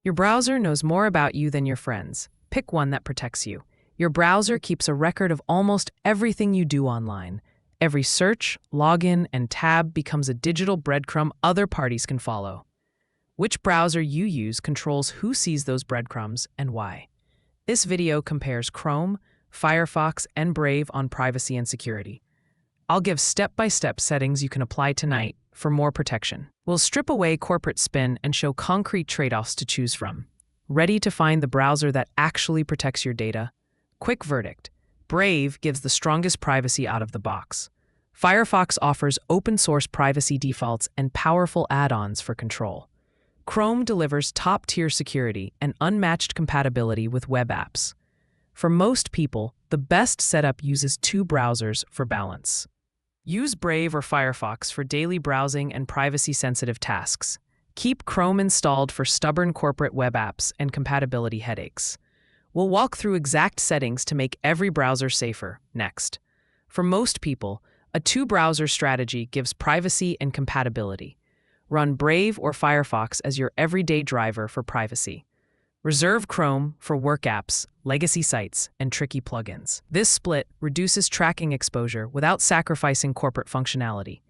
Your browser knows more about you than your friends. Pick one that protects you. Your browser keeps a record of almost everything you do online. Every search, login, and tab becomes a digital breadcrumb other parties can follow. Which browser you use controls who sees those breadcrumbs and why. This video compares Chrome, Firefox, and Brave on privacy and security. I'll give step-by-step settings you can apply tonight for more protection. We'll strip away corporate spin and show concrete trade-offs to choose from. Ready to find the browser that actually protects your data? Quick verdict. Brave gives the strongest privacy out of the box. Firefox offers open-source privacy defaults and powerful add-ons for control. Chrome delivers top-tier security and unmatched compatibility with web apps. For most people, the best setup uses two browsers for balance. Use Brave or Firefox for daily browsing and privacy-sensitive tasks. Keep Chrome installed for stubborn corporate web apps and compatibility headaches. We'll walk through exact settings to make every browser safer next. For most people, a two-browser strategy gives privacy and compatibility. Run Brave or Firefox as your everyday driver for privacy. Reserve Chrome for work apps, legacy sites, and tricky plugins. This split reduces tracking exposure without sacrificing corporate functionality.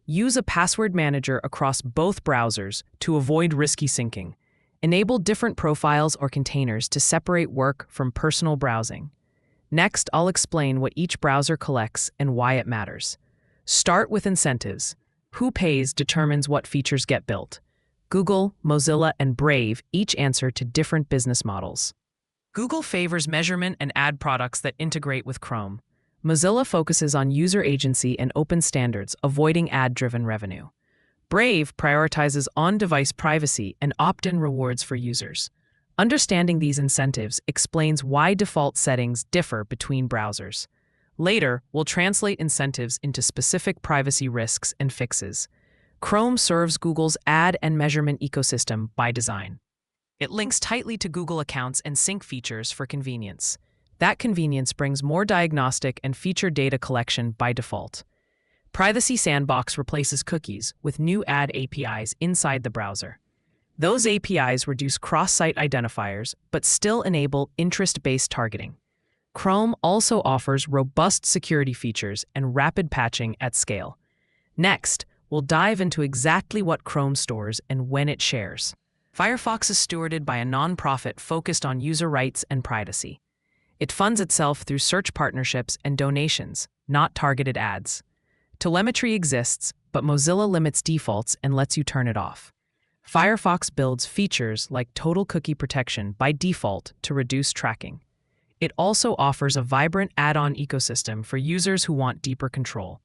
Use a password manager across both browsers to avoid risky syncing. Enable different profiles or containers to separate work from personal browsing. Next, I'll explain what each browser collects and why it matters. Start with incentives. Who pays determines what features get built. Google, Mozilla, and Brave each answer to different business models. Google favors measurement and ad products that integrate with Chrome. Mozilla focuses on user agency and open standards, avoiding ad-driven revenue. Brave prioritizes on-device privacy and opt-in rewards for users. Understanding these incentives explains why default settings differ between browsers. Later, we'll translate incentives into specific privacy risks and fixes. Chrome serves Google's ad and measurement ecosystem by design. It links tightly to Google accounts and sync features for convenience. That convenience brings more diagnostic and feature data collection by default. Privacy Sandbox replaces cookies with new ad APIs inside the browser. Those APIs reduce cross-site identifiers, but still enable interest-based targeting. Chrome also offers robust security features and rapid patching at scale. Next, we'll dive into exactly what Chrome stores and when it shares. Firefox is stewarded by a nonprofit focused on user rights and privacy. It funds itself through search partnerships and donations, not targeted ads. Telemetry exists, but Mozilla limits defaults and lets you turn it off. Firefox builds features like total cookie protection by default to reduce tracking. It also offers a vibrant add-on ecosystem for users who want deeper control.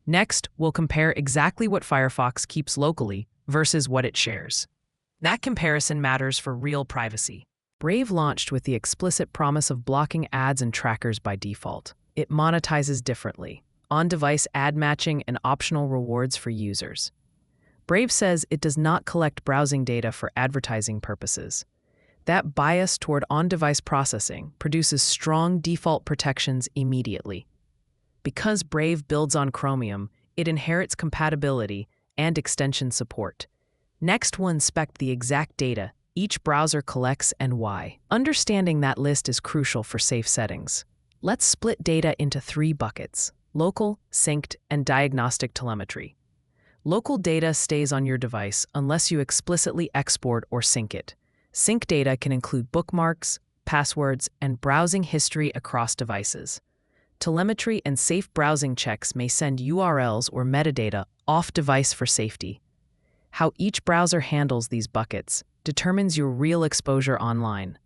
Next, we'll compare exactly what Firefox keeps locally versus what it shares. That comparison matters for real privacy. Brave launched with the explicit promise of blocking ads and trackers by default. It monetizes differently: on-device ad matching and optional rewards for users. Brave says it does not collect browsing data for advertising purposes. That bias toward on-device processing produces strong default protections immediately. Because Brave builds on Chromium, it inherits compatibility and extension support. Next, we'll inspect the exact data each browser collects and why. Understanding that list is crucial for safe settings. Let's split data into three buckets: local, synced, and diagnostic telemetry. Local data stays on your device unless you explicitly export or sync it. Sync data can include bookmarks, passwords, and browsing history across devices. Telemetry and safe browsing checks may send URLs or metadata off-device for safety. How each browser handles these buckets determines your real exposure online.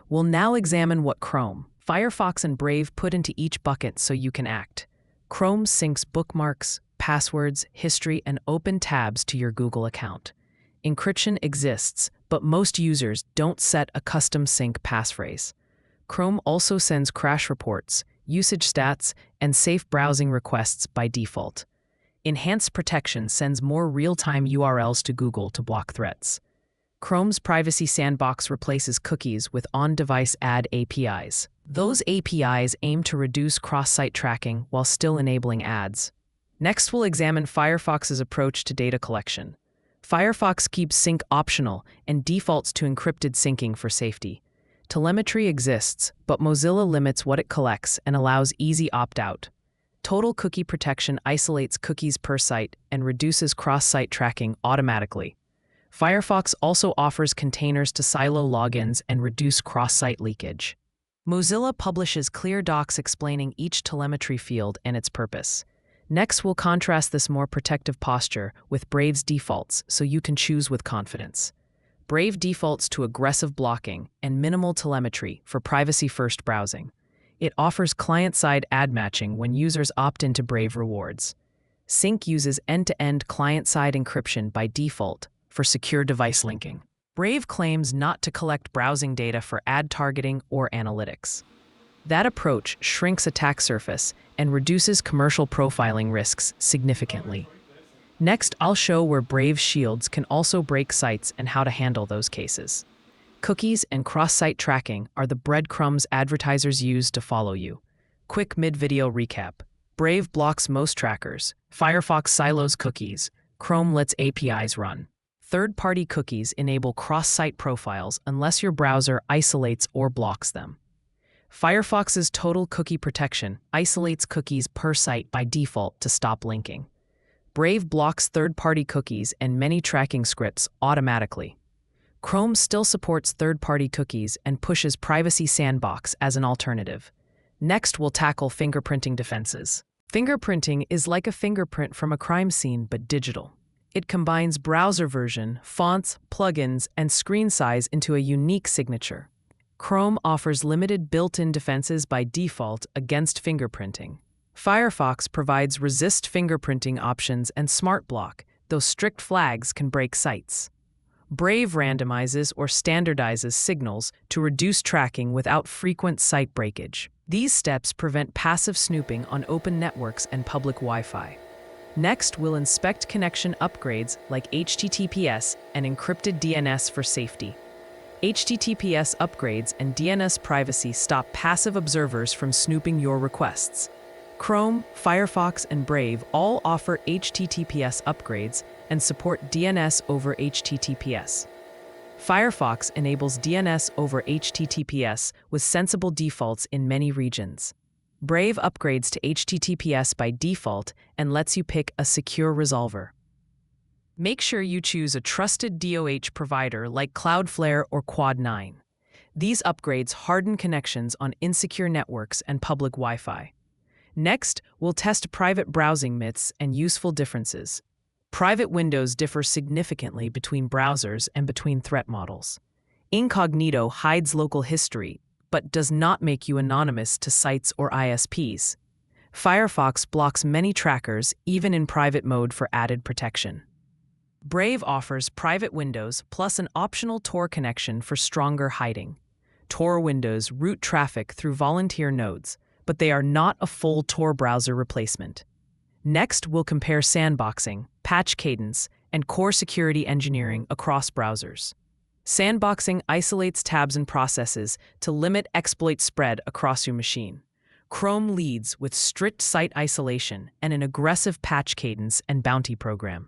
We'll now examine what Chrome, Firefox, and Brave put into each bucket so you can act. Chrome syncs bookmarks, passwords, history, and open tabs to your Google account. Encryption exists, but most users don't set a custom sync passphrase. Chrome also sends crash reports, usage stats, and safe browsing requests by default. Enhanced protection sends more real-time URLs to Google to block threats. Chrome's Privacy Sandbox replaces cookies with on-device ad APIs. Those APIs aim to reduce cross-site tracking while still enabling ads. Next, we'll examine Firefox's approach to data collection. Firefox keeps sync optional and defaults to encrypted syncing for safety. Telemetry exists, but Mozilla limits what it collects and allows easy opt-out. Total cookie protection isolates cookies per site and reduces cross-site tracking automatically. Firefox also offers containers to silo logins and reduce cross-site leakage. Mozilla publishes clear docs explaining each telemetry field and its purpose. Next, we'll contrast this more protective posture with Brave's defaults so you can choose with confidence. Brave defaults to aggressive blocking and minimal telemetry for privacy-first browsing. It offers client-side ad matching when users opt into Brave rewards. Sync uses end-to-end client-side encryption by default for secure device linking. Brave claims not to collect browsing data for ad targeting or analytics. That approach shrinks attack surface and reduces commercial profiling risks significantly. Next, I'll show where Brave shields can also break sites and how to handle those cases. Cookies and cross-site tracking are the breadcrumbs advertisers use to follow you. Quick mid-video recap. Brave blocks most trackers. Firefox silos cookies. Chrome lets APIs run. Third-party cookies enable cross-site profiles unless your browser isolates or blocks them. Firefox's total cookie protection isolates cookies per site by default to stop linking. Brave blocks third-party cookies and many tracking scripts automatically. Chrome still supports third-party cookies and pushes Privacy Sandbox as an alternative. Next, we'll tackle fingerprinting defenses. Fingerprinting is like a fingerprint from a crime scene but digital. It combines browser version, fonts, plugins, and screen size into a unique signature. Chrome offers limited built-in defenses by default against fingerprinting. Firefox provides resist fingerprinting options and smart block, though strict flags can break sites. Brave randomizes or standardizes signals to reduce tracking without frequent site breakage. These steps prevent passive snooping on open networks and public Wi-Fi. Next, we'll inspect connection upgrades like HTTPS and encrypted DNS for safety. HTTPS upgrades and DNS privacy stop passive observers from snooping your requests. Chrome, Firefox, and Brave all offer HTTPS upgrades and support DNS over HTTPS. Firefox enables DNS over HTTPS with sensible defaults in many regions. Brave upgrades to HTTPS by default and lets you pick a secure resolver. Make sure you choose a trusted DOH provider like Cloudflare or Quad9. These upgrades harden connections on insecure networks and public Wi-Fi. Next, we'll test private browsing myths and useful differences. Private windows differ significantly between browsers and between threat models. Incognito hides local history, but does not make you anonymous to sites or ISPs. Firefox blocks many trackers, even in private mode for added protection. Brave offers private windows plus an optional Tor connection for stronger hiding. Tor windows route traffic through volunteer nodes, but they are not a full Tor browser replacement. Next, we'll compare sandboxing, patch cadence, and core security engineering across browsers. Sandboxing isolates tabs and processes to limit exploit spread across your machine. Chrome leads with strict site isolation and an aggressive patch cadence and bounty program.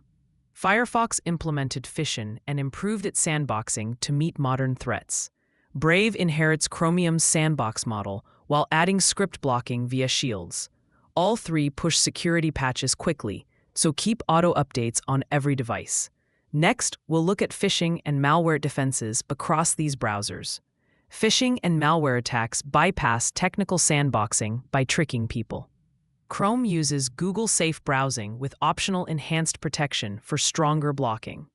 Firefox implemented fission and improved its sandboxing to meet modern threats. Brave inherits Chromium's sandbox model while adding script blocking via shields. All three push security patches quickly, so keep auto updates on every device. Next, we'll look at phishing and malware defenses across these browsers. Phishing and malware attacks bypass technical sandboxing by tricking people. Chrome uses Google Safe Browsing with optional enhanced protection for stronger blocking.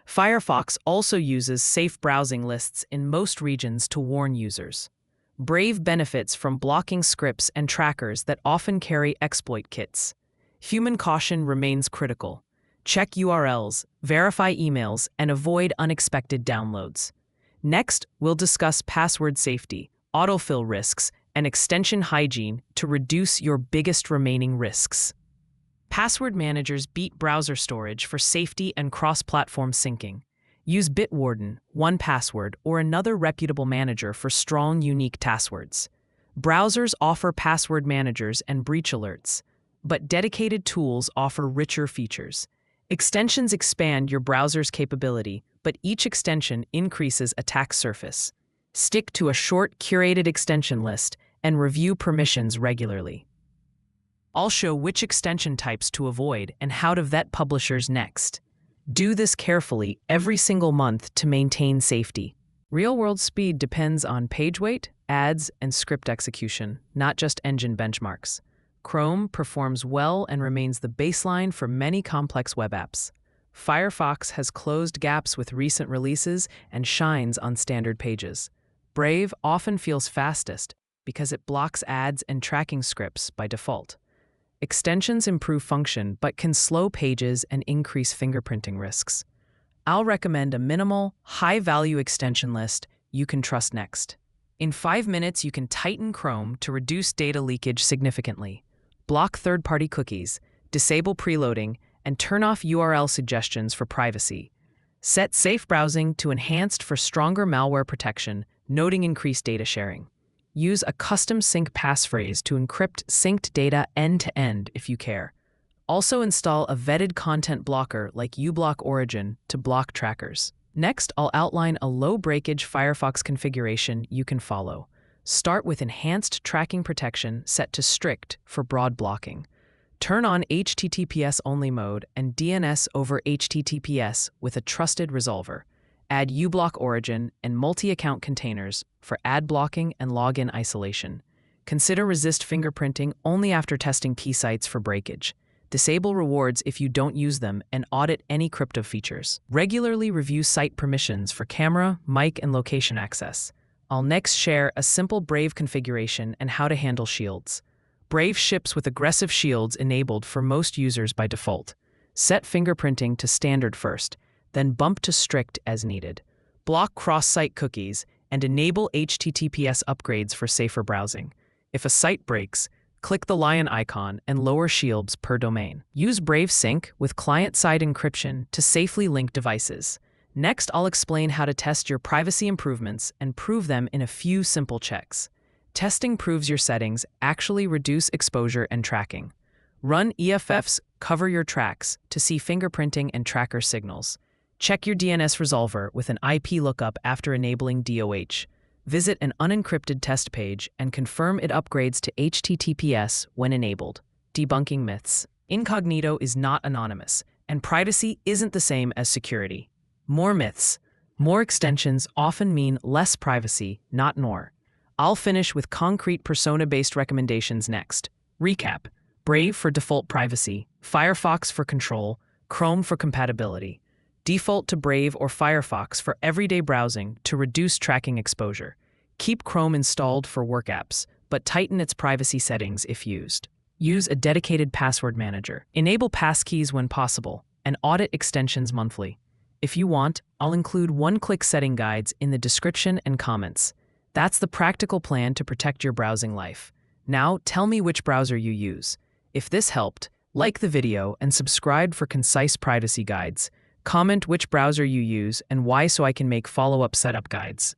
Firefox also uses safe browsing lists in most regions to warn users. Brave benefits from blocking scripts and trackers that often carry exploit kits. Human caution remains critical. Check URLs, verify emails, and avoid unexpected downloads. Next, we'll discuss password safety, autofill risks, and extension hygiene to reduce your biggest remaining risks. Password managers beat browser storage for safety and cross-platform syncing. Use Bitwarden, 1Password, or another reputable manager for strong, unique passwords. Browsers offer password managers and breach alerts, but dedicated tools offer richer features. Extensions expand your browser's capability, but each extension increases attack surface. Stick to a short, curated extension list and review permissions regularly. I'll show which extension types to avoid and how to vet publishers next. Do this carefully every single month to maintain safety. Real-world speed depends on page weight, ads, and script execution, not just engine benchmarks. Chrome performs well and remains the baseline for many complex web apps. Firefox has closed gaps with recent releases and shines on standard pages. Brave often feels fastest because it blocks ads and tracking scripts by default. Extensions improve function but can slow pages and increase fingerprinting risks. I'll recommend a minimal, high-value extension list you can trust next. In 5 minutes, you can tighten Chrome to reduce data leakage significantly. Block third-party cookies, disable preloading, and turn off URL suggestions for privacy. Set safe browsing to enhanced for stronger malware protection, noting increased data sharing. Use a custom sync passphrase to encrypt synced data end-to-end if you care. Also install a vetted content blocker like uBlock Origin to block trackers. Next, I'll outline a low-breakage Firefox configuration you can follow. Start with enhanced tracking protection set to strict for broad blocking. Turn on HTTPS-only mode and DNS over HTTPS with a trusted resolver. Add uBlock Origin and multi-account containers for ad blocking and login isolation. Consider resist fingerprinting only after testing key sites for breakage. Disable rewards if you don't use them and audit any crypto features. Regularly review site permissions for camera, mic, and location access. I'll next share a simple Brave configuration and how to handle shields. Brave ships with aggressive shields enabled for most users by default. Set fingerprinting to standard first, then bump to strict as needed. Block cross-site cookies and enable HTTPS upgrades for safer browsing. If a site breaks, click the lion icon and lower shields per domain. Use Brave Sync with client-side encryption to safely link devices. Next, I'll explain how to test your privacy improvements and prove them in a few simple checks. Testing proves your settings actually reduce exposure and tracking. Run EFF's Cover Your Tracks to see fingerprinting and tracker signals. Check your DNS resolver with an IP lookup after enabling DOH. Visit an unencrypted test page and confirm it upgrades to HTTPS when enabled. Debunking myths. Incognito is not anonymous, and privacy isn't the same as security. More myths. More extensions often mean less privacy, not more. I'll finish with concrete persona-based recommendations next. Recap. Brave for default privacy, Firefox for control, Chrome for compatibility. Default to Brave or Firefox for everyday browsing to reduce tracking exposure. Keep Chrome installed for work apps, but tighten its privacy settings if used. Use a dedicated password manager. Enable passkeys when possible, and audit extensions monthly. If you want, I'll include one-click setting guides in the description and comments. That's the practical plan to protect your browsing life. Now, tell me which browser you use. If this helped, like the video and subscribe for concise privacy guides. Comment which browser you use and why so I can make follow-up setup guides.